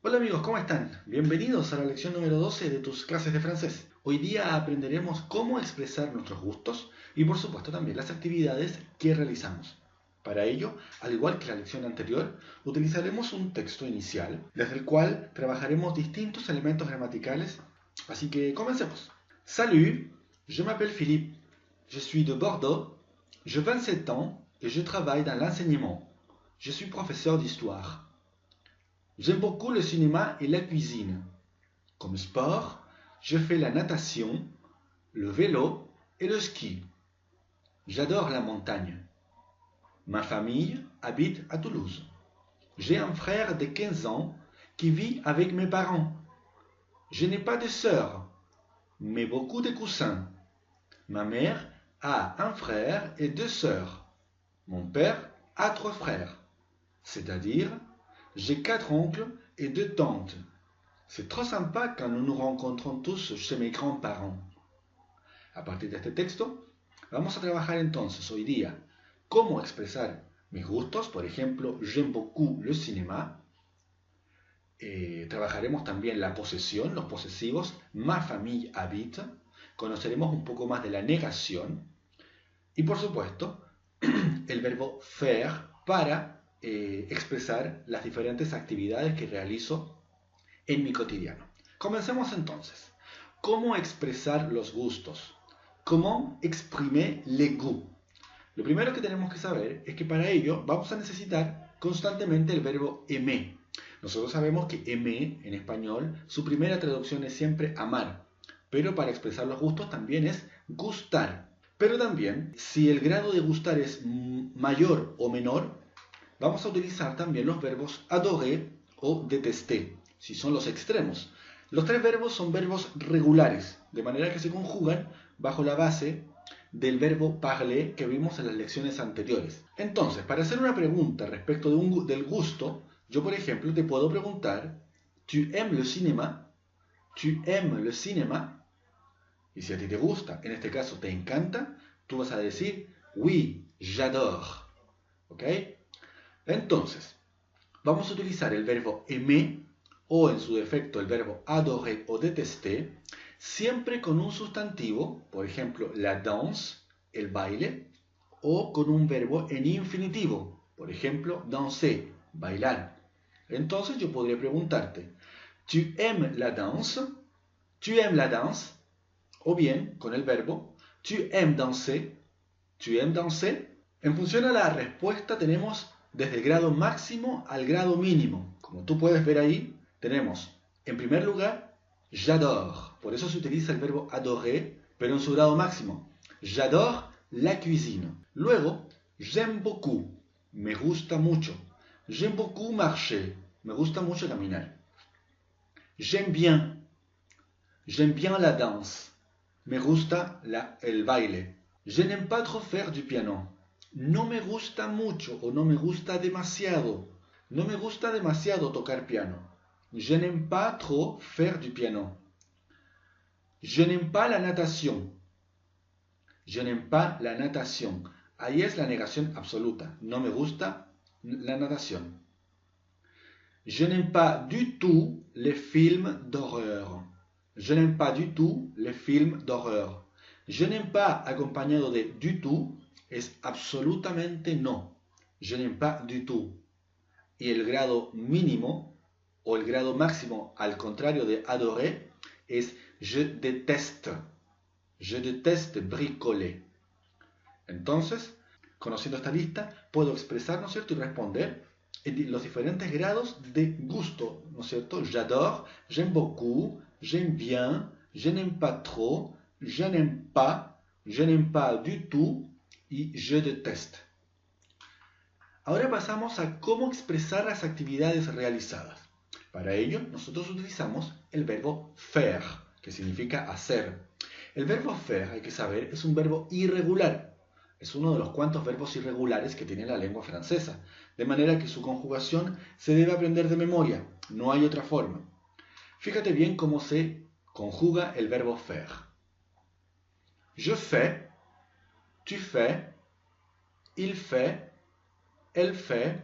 Hola amigos, ¿cómo están? Bienvenidos a la lección número 12 de tus clases de francés. Hoy día aprenderemos cómo expresar nuestros gustos y por supuesto también las actividades que realizamos. Para ello, al igual que la lección anterior, utilizaremos un texto inicial desde el cual trabajaremos distintos elementos gramaticales, así que comencemos. Salut, je m'appelle Philippe, je suis de Bordeaux, j'ai 27 ans et je travaille dans l'enseignement. Je suis professeur d'histoire. J'aime beaucoup le cinéma et la cuisine. Comme sport, je fais la natation, le vélo et le ski. J'adore la montagne. Ma famille habite à Toulouse. J'ai un frère de 15 ans qui vit avec mes parents. Je n'ai pas de sœur, mais beaucoup de cousins. Ma mère a un frère et deux sœurs. Mon père a trois frères, c'est-à-dire j'ai quatre oncles et deux tantes. C'est trop sympa quand nous nous rencontrons tous chez mes grands-parents. A partir de este texto, vamos a trabajar entonces hoy día cómo expresar mis gustos. Por ejemplo, j'aime beaucoup le cinéma. Trabajaremos también la posesión, los posesivos. Ma famille habite. Conoceremos un poco más de la negación. Y por supuesto, el verbo faire para expresar las diferentes actividades que realizo en mi cotidiano. Comencemos entonces. ¿Cómo expresar los gustos? ¿Cómo exprimer les goûts? Lo primero que tenemos que saber es que para ello vamos a necesitar constantemente el verbo aimer. Nosotros sabemos que aimer en español, su primera traducción es siempre amar, pero para expresar los gustos también es gustar. Pero también, si el grado de gustar es mayor o menor, vamos a utilizar también los verbos adorer o détester, si son los extremos. Los tres verbos son verbos regulares, de manera que se conjugan bajo la base del verbo parler que vimos en las lecciones anteriores. Entonces, para hacer una pregunta respecto del gusto, yo por ejemplo te puedo preguntar, ¿Tu aimes le cinéma? ¿Tu aimes le cinéma? Y si a ti te gusta, en este caso te encanta, tú vas a decir, oui, j'adore. ¿Ok? Entonces, vamos a utilizar el verbo aimer o en su defecto el verbo adorer o détester, siempre con un sustantivo, por ejemplo, la danse, el baile, o con un verbo en infinitivo, por ejemplo, danser, bailar. Entonces yo podría preguntarte, ¿Tu aimes la danse? ¿Tu aimes la danse? O bien, con el verbo, ¿Tu aimes danser? ¿Tu aimes danser? En función a la respuesta tenemos desde el grado máximo al grado mínimo. Como tú puedes ver ahí, tenemos, en primer lugar, j'adore. Por eso se utiliza el verbo adorer, pero en su grado máximo. J'adore la cuisine. Luego, j'aime beaucoup. Me gusta mucho. J'aime beaucoup marcher. Me gusta mucho caminar. J'aime bien. J'aime bien la danse. Me gusta el baile. Je n'aime pas trop faire du piano. No me gusta mucho o no me gusta demasiado. No me gusta demasiado tocar piano. Je n'aime pas trop faire du piano. Je n'aime pas la natation. Je n'aime pas la natation. Ahí es la negación absoluta. No me gusta la natación. Je n'aime pas du tout les films d'horreur. Je n'aime pas du tout les films d'horreur. Je n'aime pas acompañado de du tout es absolutamente no. Je n'aime pas du tout. Y el grado mínimo o el grado máximo al contrario de adorer es je déteste. Je déteste bricoler. Entonces, conociendo esta lista, puedo expresar, ¿no es cierto?, y responder en los diferentes grados de gusto, ¿no es cierto? J'adore, j'aime beaucoup, j'aime bien, je n'aime pas trop, je n'aime pas du tout y je déteste. Ahora pasamos a cómo expresar las actividades realizadas. Para ello, nosotros utilizamos el verbo faire, que significa hacer. El verbo faire, hay que saber, es un verbo irregular. Es uno de los cuantos verbos irregulares que tiene la lengua francesa, de manera que su conjugación se debe aprender de memoria, no hay otra forma. Fíjate bien cómo se conjuga el verbo faire. Je fais, tu fais, il fait, elle fait,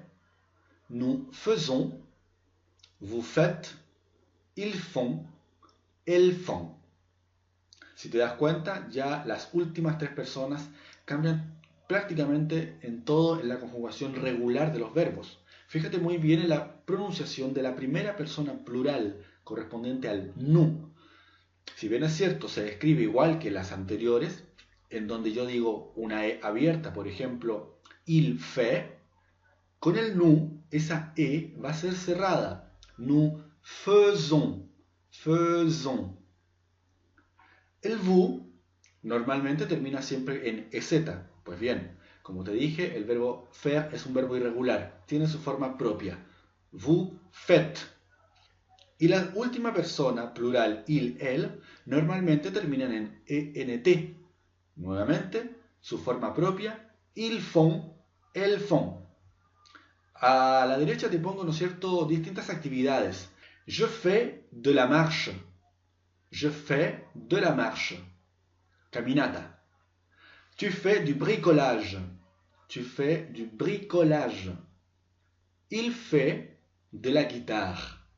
nous faisons, vous faites, ils font, elles font. Si te das cuenta, ya las últimas tres personas cambian prácticamente en todo en la conjugación regular de los verbos. Fíjate muy bien en la pronunciación de la primera persona plural correspondiente al nous. Si bien es cierto, se escribe igual que las anteriores, en donde yo digo una E abierta, por ejemplo, il fait, con el nous, esa E va a ser cerrada. Nous faisons, faisons. El vous normalmente termina siempre en EZ. Pues bien, como te dije, el verbo faire es un verbo irregular, tiene su forma propia. Vous faites. Y la última persona, plural, il, elle, normalmente terminan en ENT. Nuevamente, su forma propia, ils font, elles font. A la derecha te pongo, ¿no es cierto?, distintas actividades. Je fais de la marche. Je fais de la marche. Caminata. Tu fais du bricolage. Tu fais du bricolage. Il fait de la guitare.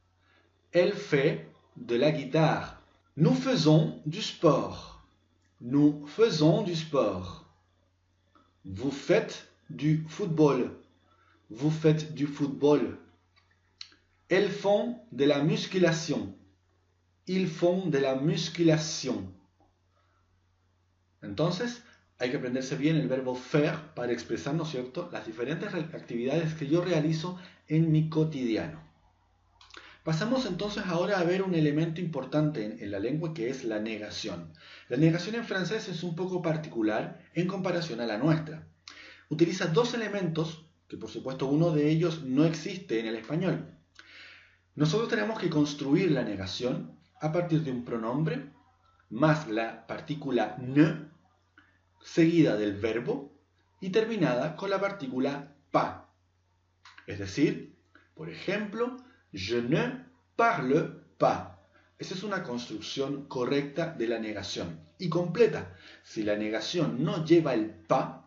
Elle fait de la guitare. Nous faisons du sport. Nous faisons du sport. Vous faites du football. Vous faites du football. Elles font de la musculation. Ils font de la musculation. Entonces, hay que aprenderse bien el verbo faire para expresar, ¿no es cierto?, las diferentes actividades que yo realizo en mi cotidiano. Pasamos entonces ahora a ver un elemento importante en la lengua que es la negación. La negación en francés es un poco particular en comparación a la nuestra. Utiliza dos elementos, que por supuesto uno de ellos no existe en el español. Nosotros tenemos que construir la negación a partir de un pronombre más la partícula ne, seguida del verbo y terminada con la partícula pas. Es decir, por ejemplo, je ne parle pas. Esa es una construcción correcta de la negación y completa. Si la negación no lleva el pas,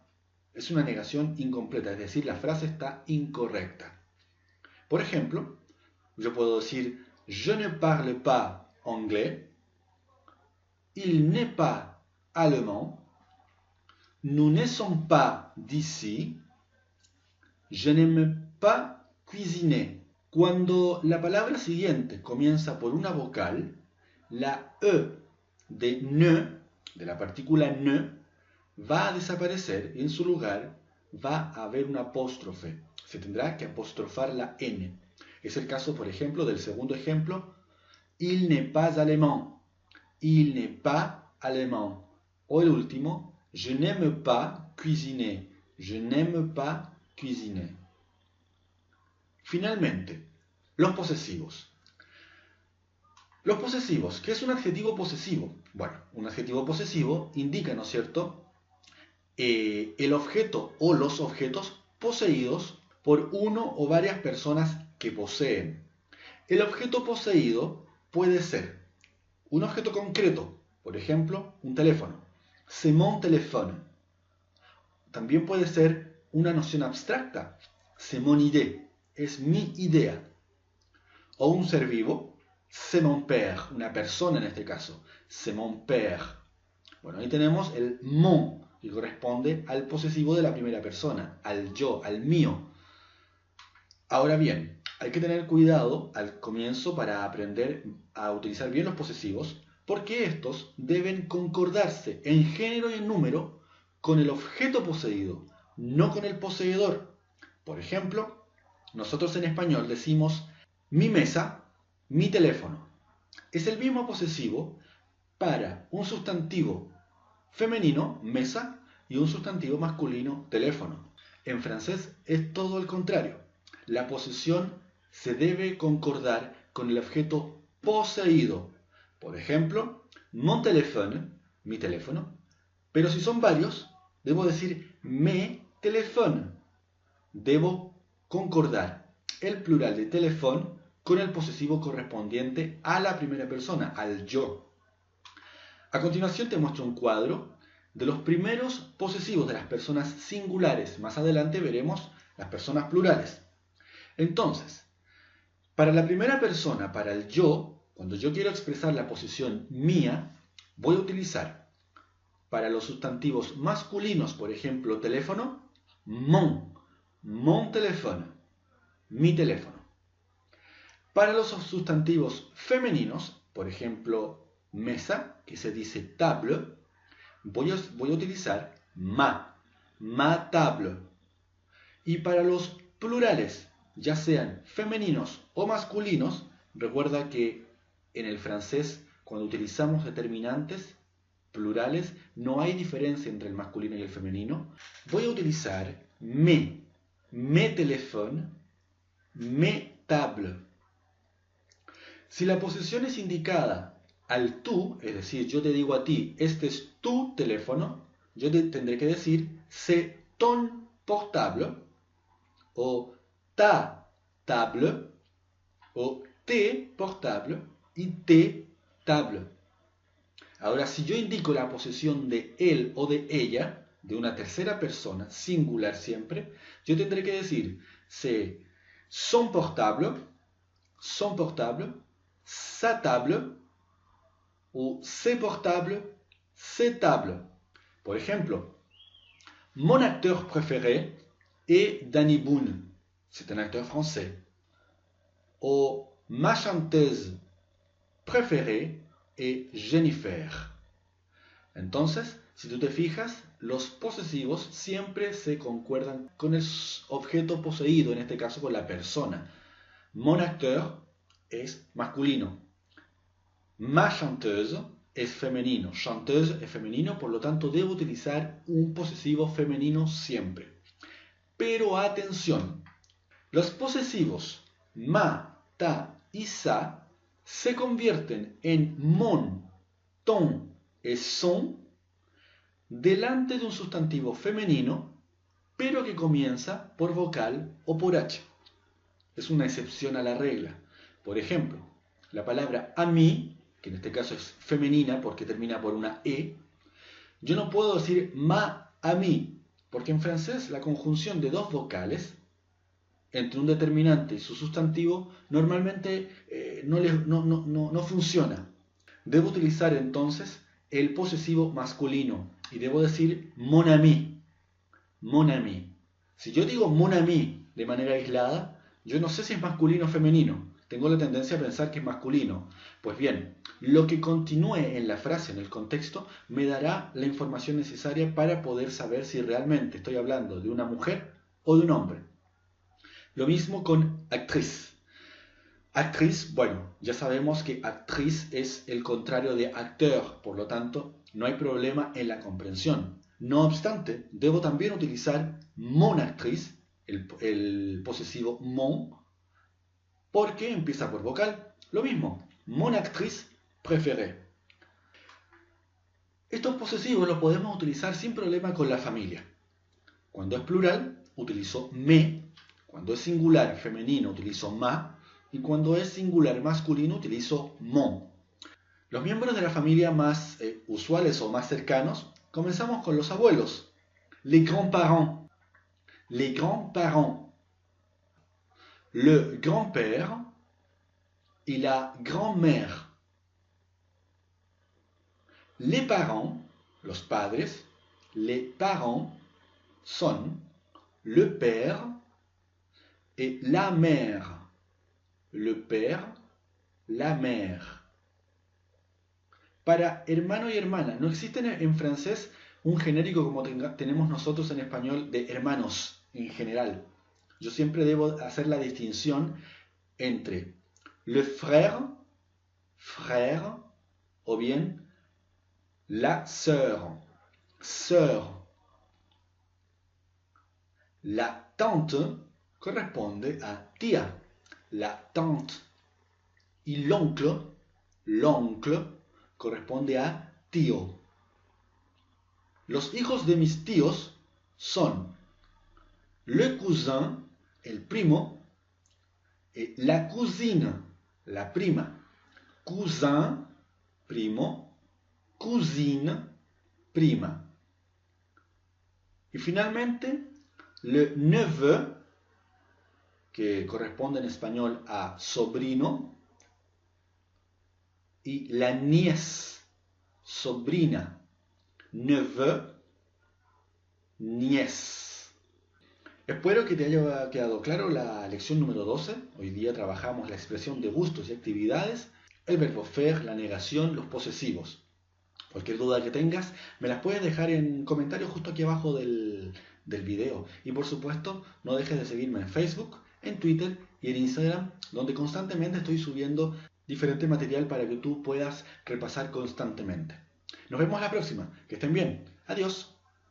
es una negación incompleta, es decir, la frase está incorrecta. Por ejemplo, yo puedo decir je ne parle pas anglais, il n'est pas allemand, nous ne sommes pas d'ici, je n'aime pas cuisiner. Cuando la palabra siguiente comienza por una vocal, la E de ne, de la partícula ne, va a desaparecer y en su lugar va a haber un apóstrofe. Se tendrá que apostrofar la N. Es el caso, por ejemplo, del segundo ejemplo, il n'est pas allemand, il n'est pas allemand. O el último, je n'aime pas cuisiner, je n'aime pas cuisiner. Finalmente, los posesivos. Los posesivos, ¿qué es un adjetivo posesivo? Bueno, un adjetivo posesivo indica, ¿no es cierto?, el objeto o los objetos poseídos por uno o varias personas que poseen. El objeto poseído puede ser un objeto concreto, por ejemplo, un teléfono. C'est mon téléphone. También puede ser una noción abstracta. C'est mon idée. Es mi idea. O un ser vivo. C'est mon père. Una persona en este caso. C'est mon père. Bueno, ahí tenemos el mon, que corresponde al posesivo de la primera persona, al yo, al mío. Ahora bien, hay que tener cuidado al comienzo para aprender a utilizar bien los posesivos, porque estos deben concordarse en género y en número con el objeto poseído, no con el poseedor. Por ejemplo, nosotros en español decimos mi mesa, mi teléfono. Es el mismo posesivo para un sustantivo femenino, mesa, y un sustantivo masculino, teléfono. En francés es todo el contrario. La posesión se debe concordar con el objeto poseído. Por ejemplo, mon téléphone, mi teléfono. Pero si son varios, debo decir mes téléphones. Debo concordar el plural de téléphone con el posesivo correspondiente a la primera persona, al yo. A continuación te muestro un cuadro de los primeros posesivos de las personas singulares. Más adelante veremos las personas plurales. Entonces, Para la primera persona, para el yo, cuando yo quiero expresar la posición mía, voy a utilizar para los sustantivos masculinos, por ejemplo, teléfono, mon teléfono, mi teléfono. Para los sustantivos femeninos, por ejemplo, mesa, que se dice table, voy a utilizar ma table. Y para los plurales, ya sean femeninos o masculinos, recuerda que en el francés, cuando utilizamos determinantes plurales, no hay diferencia entre el masculino y el femenino. Voy a utilizar mes téléphones, mes tables. Si la posesión es indicada al tú, es decir, yo te digo a ti, este es tu teléfono, yo tendré que decir, c'est ton portable, o ta table, o tes portables y tes tables. Ahora, si yo indico la posesión de él o de ella, de una tercera persona, singular siempre, yo tendré que decir, c'est son portable, sa table, ou ses portables, ses tables. Por ejemplo, mon acteur préféré est Danny Boone, c'est un acteur français. O ma chanteuse préférée est Jennifer. Entonces, si tú te fijas, los posesivos siempre se concuerdan con el objeto poseído, en este caso con la persona. Mon acteur es masculino. Ma chanteuse es femenino. Chanteuse es femenino, por lo tanto debo utilizar un posesivo femenino siempre. Pero atención, los posesivos ma, ta y sa se convierten en mon, ton y son delante de un sustantivo femenino, pero que comienza por vocal o por H. Es una excepción a la regla. Por ejemplo, la palabra ami, que en este caso es femenina porque termina por una E, yo no puedo decir ma ami, porque en francés la conjunción de dos vocales entre un determinante y su sustantivo normalmente no funciona. Debo utilizar entonces el posesivo masculino y debo decir mon ami, mon ami. Si yo digo mon ami de manera aislada, yo no sé si es masculino o femenino. Tengo la tendencia a pensar que es masculino. Pues bien, lo que continúe en la frase, en el contexto, me dará la información necesaria para poder saber si realmente estoy hablando de una mujer o de un hombre. Lo mismo con actriz. Actriz, bueno, ya sabemos que actriz es el contrario de acteur, por lo tanto, no hay problema en la comprensión. No obstante, debo también utilizar mon actriz, el posesivo mon, porque empieza por vocal. Lo mismo, mon actrice préférée. Estos posesivos los podemos utilizar sin problema con la familia. Cuando es plural, utilizo me. Cuando es singular femenino, utilizo ma. Y cuando es singular masculino, utilizo mon. Los miembros de la familia más usuales o más cercanos, comenzamos con los abuelos. Les grands-parents. Les grands-parents. Le grand-père y la grand-mère. Les parents, los padres, les parents son le père et la mère. Le père, la mère. Para hermano y hermana, no existe en francés un genérico como tenemos nosotros en español de hermanos en general. Yo siempre debo hacer la distinción entre le frère, frère, o bien la sœur, sœur. La tante corresponde a tía, la tante. Y l'oncle, l'oncle, corresponde a tío. Los hijos de mis tíos son le cousin, el primo, y la cousine, la prima. Cousin, primo, cousine, prima. Y finalmente, le neveu, que corresponde en español a sobrino, y la nièce, sobrina, neveu, nièce. Espero que te haya quedado claro la lección número 12. Hoy día trabajamos la expresión de gustos y actividades, el verbo faire, la negación, los posesivos. Cualquier duda que tengas, me las puedes dejar en comentarios justo aquí abajo del video. Y por supuesto, no dejes de seguirme en Facebook, en Twitter y en Instagram, donde constantemente estoy subiendo diferente material para que tú puedas repasar constantemente. Nos vemos la próxima. Que estén bien. Adiós.